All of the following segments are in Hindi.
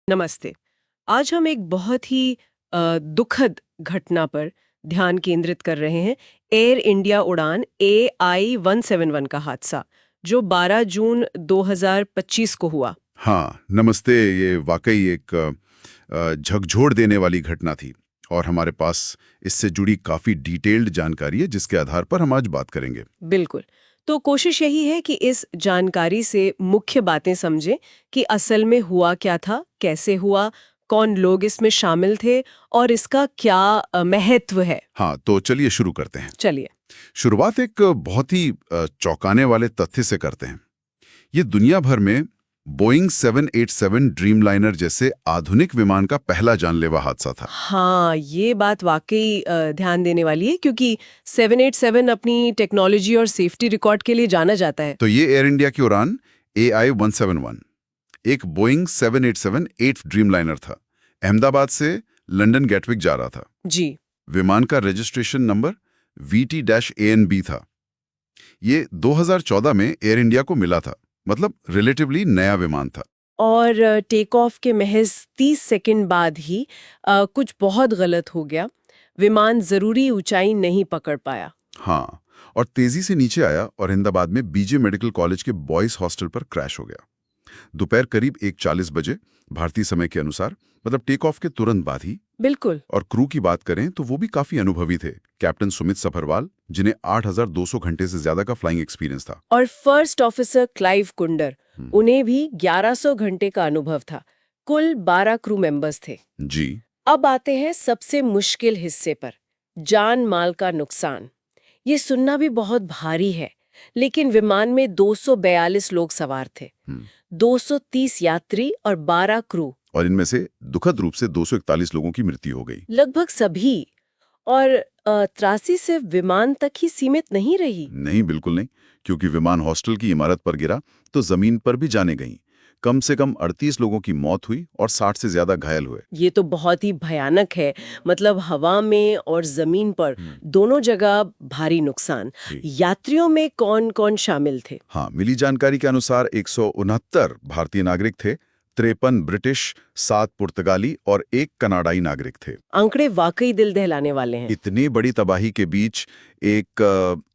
नमस्ते। आज हम एक बहुत ही दुखद घटना पर ध्यान केंद्रित कर रहे हैं। एयर इंडिया उड़ान AI-171 का हादसा, जो 12 जून 2025 को हुआ। हाँ, नमस्ते। ये वाकई एक झकझोर देने वाली घटना थी और हमारे पास इससे जुड़ी काफ़ी डिटेल्ड जानकारी है जिसके आधार पर हम आज बात करेंगे। बिल्कुल। तो कोशिश यही है कि इस जानकारी से मुख्य बातें समझें कि असल में हुआ क्या था, कैसे हुआ, कौन लोग इसमें शामिल थे और इसका क्या महत्व है। हाँ, तो चलिए शुरू करते हैं। चलिए। शुरुआत एक बहुत ही चौंकाने वाले तथ्य से करते हैं। ये दुनिया भर में बोइंग 787 ड्रीमलाइनर जैसे आधुनिक विमान का पहला जानलेवा हादसा था। हाँ, ये बात वाकई ध्यान देने वाली है क्योंकि 787 अपनी टेक्नोलॉजी और सेफ्टी रिकॉर्ड के लिए जाना जाता है। तो ये एयर इंडिया की उड़ान AI-171 एक बोइंग 787-8 ड्रीमलाइनर था। अहमदाबाद से लंदन गेटविक जा रहा था। जी। विमान का रजिस्ट्रेशन नंबर VT-ANB था। ये 2014 में एयर इंडिया को मिला था, मतलब रिलेटिवली नया विमान था। और टेक ऑफ के महज 30 सेकंड बाद ही कुछ बहुत गलत हो गया। विमान जरूरी ऊंचाई नहीं पकड़ पाया। हाँ, और तेजी से नीचे आया और अहमदाबाद में बीजे मेडिकल कॉलेज के बॉयज हॉस्टल पर क्रैश हो गया। दोपहर करीब 1:40 बजे भारतीय समय के अनुसार, मतलब टेक ऑफ के तुरंत बाद ही। बिल्कुल। और क्रू की बात करें तो वो भी काफी अनुभवी थे। कैप्टन सुमित सफरवाल, जिन्हें 8,200 घंटे से ज्यादा का फ्लाइंग एक्सपीरियंस था। और फर्स्ट ऑफिसर क्लाइव कुंडर, हम्म, उन्हें भी 1100 घंटे का अनुभव था। कुल 12 क्रू मेंबर्स थे। जी। अब आते हैं सबसे मुश्किल हिस्से पर, जान माल का नुकसान। ये सुनना भी बहुत भारी है, लेकिन विमान में 242 लोग सवार थे। हम्म, 230 यात्री और 12 क्रू। और इनमें से दुखद रूप से 241 लोगों की मृत्यु हो गई। लगभग सभी। और त्रासी सिर्फ विमान तक ही सीमित नहीं रही। नहीं, बिल्कुल नहीं, क्योंकि विमान हॉस्टल की इमारत पर गिरा तो जमीन पर भी जाने गईं। कम से कम 38 लोगों की मौत हुई और 60 से ज्यादा घायल हुए। ये तो बहुत ही भयानक है। मतलब हवा में और जमीन पर दोनों जगह भारी नुकसान। जी। यात्रियों में कौन कौन शामिल थे? हाँ, मिली जानकारी के अनुसार 169 भारतीय नागरिक थे, 53 ब्रिटिश, 7 पुर्तगाली और 1 कनाडाई नागरिक थे। आंकड़े वाकई दिल दहलाने वाले हैं। इतनी बड़ी तबाही के बीच एक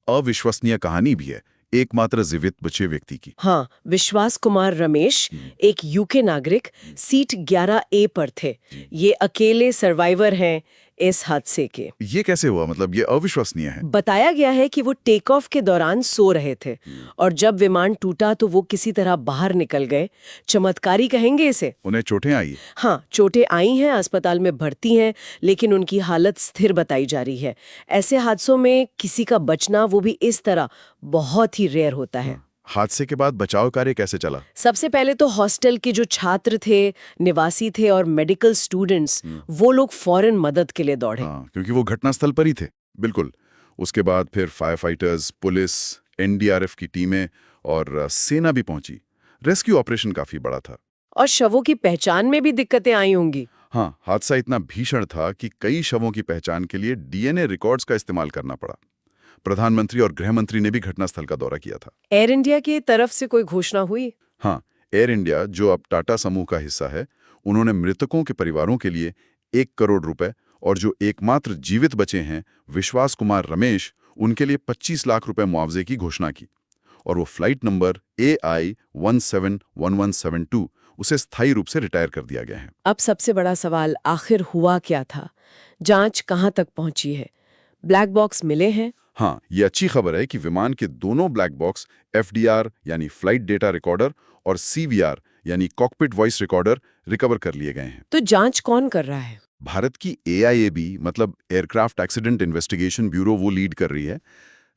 अविश्वसनीय कहानी भी है, एकमात्र जीवित बचे व्यक्ति की। हाँ, विश्वास कुमार रमेश, एक यूके नागरिक, सीट 11A पर थे। ये अकेले सर्वाइवर हैं इस हादसे के। ये कैसे हुआ? मतलब ये अविश्वसनीय है। बताया गया है कि वो टेक ऑफ के दौरान सो रहे थे और जब विमान टूटा तो वो किसी तरह बाहर निकल गए। चमत्कारी कहेंगे इसे। उन्हें चोटें आई? हाँ, चोटें आई हैं, अस्पताल में भर्ती हैं, लेकिन उनकी हालत स्थिर बताई जा रही है। ऐसे हादसों में किसी का बचना, वो भी इस तरह, बहुत ही रेयर होता है। हादसे के बाद बचाव कार्य कैसे चला? सबसे पहले तो हॉस्टल के जो छात्र थे, निवासी थे और मेडिकल स्टूडेंट्स, वो लोग फौरन मदद के लिए दौड़े। हाँ, क्योंकि वो घटनास्थल पर ही थे। बिल्कुल। उसके बाद फिर फायर फाइटर्स, पुलिस, NDRF की टीमें और सेना भी पहुंची। रेस्क्यू ऑपरेशन काफी बड़ा था। और शवों की पहचान में भी दिक्कतें आई होंगी। हाँ, हादसा इतना भीषण था कि कई शवों की पहचान के लिए DNA रिकॉर्ड्स का इस्तेमाल करना पड़ा। प्रधानमंत्री और गृह मंत्री ने भी घटनास्थल का दौरा किया था। एयर इंडिया की तरफ से कोई घोषणा हुई? हाँ, एयर इंडिया, जो अब टाटा समूह का हिस्सा है, उन्होंने मृतकों के परिवारों के लिए 1 करोड़ रुपए और जो एकमात्र जीवित बचे हैं, विश्वास कुमार रमेश, उनके लिए 25 लाख रुपए मुआवजे की घोषणा की। और वो फ्लाइट नंबर AI-171172 उसे स्थायी रूप से रिटायर कर दिया गया है। अब सबसे बड़ा सवाल, आखिर हुआ क्या था? जांच कहां तक पहुंची है? ब्लैक बॉक्स मिले हैं? हाँ, ये अच्छी खबर है कि विमान के दोनों ब्लैक बॉक्स FDR यानी फ्लाइट डेटा रिकॉर्डर और CVR यानी कॉकपिट वॉइस रिकॉर्डर रिकवर कर लिए गए हैं। तो जांच कौन कर रहा है? भारत की AIAB, मतलब एयरक्राफ्ट एक्सीडेंट इन्वेस्टिगेशन ब्यूरो, वो लीड कर रही है,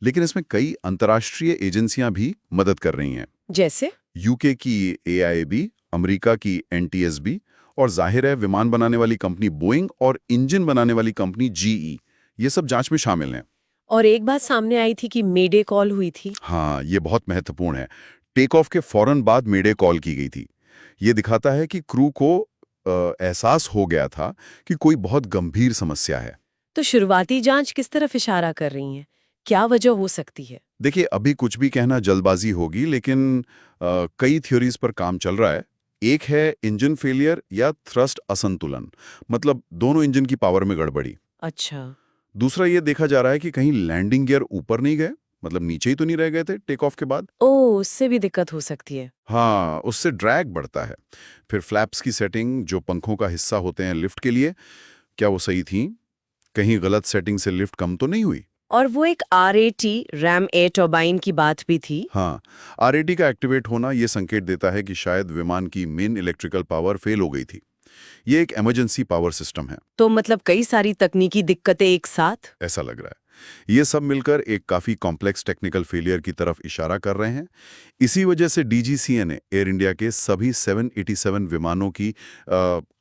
लेकिन इसमें कई अंतर्राष्ट्रीय एजेंसियां भी मदद कर रही हैं। जैसे? यूके की AIAB, अमेरिका की NTSB और जाहिर है विमान बनाने वाली कंपनी बोइंग और इंजन बनाने वाली कंपनी GE, ये सब जांच में शामिल हैं। और एक बात सामने आई थी कि मेडे कॉल हुई थी। हाँ, ये बहुत महत्वपूर्ण है। टेक ऑफ के फौरन बाद मेडे कॉल की गई थी। ये दिखाता है कि क्रू को एहसास हो गया था कि कोई बहुत गंभीर समस्या है। तो शुरुआती जांच किस तरफ इशारा कर रही है? क्या वजह हो सकती है? देखिए, अभी कुछ भी कहना जल्दबाजी होगी, लेकिन कई थ्योरीज पर काम चल रहा है। एक है इंजन फेलियर या थ्रस्ट असंतुलन, मतलब दोनों इंजन की पावर में गड़बड़ी। अच्छा। दूसरा ये देखा जा रहा है कि कहीं लैंडिंग गियर ऊपर नहीं गए, मतलब नीचे ही तो नहीं रह गए थे टेक ऑफ के बाद। ओह, उससे भी दिक्कत हो सकती है। हाँ, उससे ड्रैग बढ़ता है। फिर फ्लैप्स की सेटिंग, जो पंखों का हिस्सा होते हैं लिफ्ट के लिए, क्या वो सही थी? कहीं गलत सेटिंग से लिफ्ट कम तो नहीं हुई? और वो एक RAT रैम एयर टर्बाइन की बात भी थी। हाँ, आरएटी का एक्टिवेट होना ये संकेत देता है कि शायद विमान की मेन इलेक्ट्रिकल पावर फेल हो गई थी। ये एक इमरजेंसी पावर सिस्टम है, तो मतलब कई सारी तकनीकी दिक्कतें एक साथ। ऐसा लग रहा है। ये सब मिलकर एक काफी कॉम्प्लेक्स टेक्निकल फेलियर की तरफ इशारा कर रहे हैं। इसी वजह से डीजीसीए ने एयर इंडिया के सभी 787 विमानों की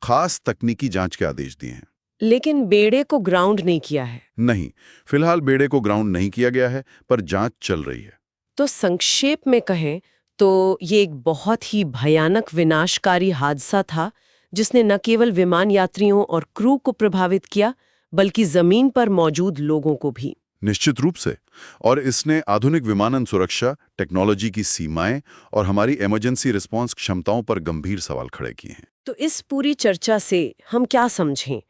खास तकनीकी जांच के आदेश दिए हैं। लेकिन बेड़े को ग्राउंड नहीं किया है। नहीं, फिलहाल बेड़े को ग्राउंड नहीं किया गया है, पर जांच चल रही है। तो संक्षेप में कहें तो ये एक बहुत ही भयानक विनाशकारी हादसा था, जिसने न केवल विमान यात्रियों और क्रू को प्रभावित किया, बल्कि जमीन पर मौजूद लोगों को भी। निश्चित रूप से। और इसने आधुनिक विमानन सुरक्षा, टेक्नोलॉजी की सीमाएं और हमारी इमरजेंसी रिस्पांस क्षमताओं पर गंभीर सवाल खड़े किए हैं। तो इस पूरी चर्चा से हम क्या समझें?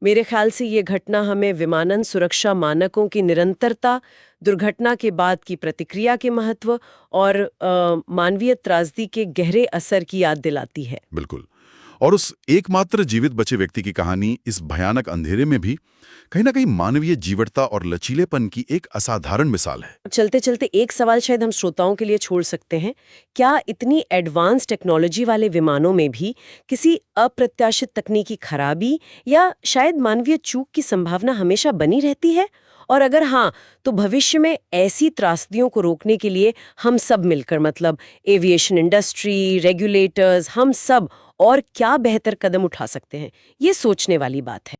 मेरे ख्याल से ये घटना हमें विमानन सुरक्षा मानकों की निरंतरता, दुर्घटना के बाद की प्रतिक्रिया के महत्व और मानवीय त्रासदी के गहरे असर की याद दिलाती है। बिल्कुल। और उस एकमात्र जीवित बचे व्यक्ति की कहानी इस भयानक अंधेरे में भी कहीं ना कहीं मानवीय जीवटता और लचीलेपन की एक असाधारण मिसाल है। चलते चलते एक सवाल शायद हम श्रोताओं के लिए छोड़ सकते हैं। क्या इतनी एडवांस टेक्नोलॉजी वाले विमानों में भी किसी अप्रत्याशित तकनीकी खराबी या शायद मानवीय चूक की संभावना हमेशा बनी रहती है? और अगर हाँ, तो भविष्य में ऐसी त्रासदियों को रोकने के लिए हम सब मिलकर, मतलब एविएशन इंडस्ट्री, रेगुलेटर्स, हम सब और क्या बेहतर कदम उठा सकते हैं? ये सोचने वाली बात है।